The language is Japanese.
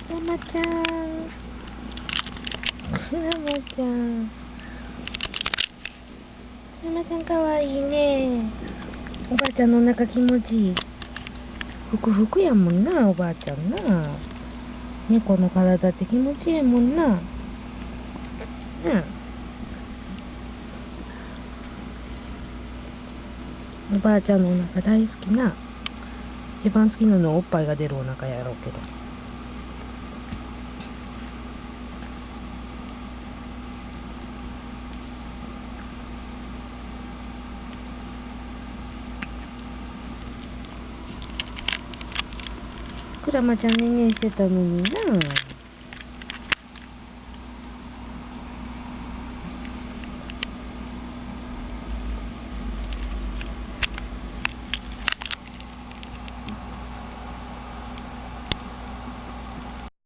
ラマちゃん。ラマちゃん。ラマちゃんかわいいね。おばあちゃんのお腹気持ちいい。ふくふくやもんな、おばあちゃんな。猫の体って気持ちいいもんな。うん。おばあちゃんのお腹大好きな。一番好きなのはおっぱいが出るお腹やろうけど。クラマちゃんねんねしてたのにな。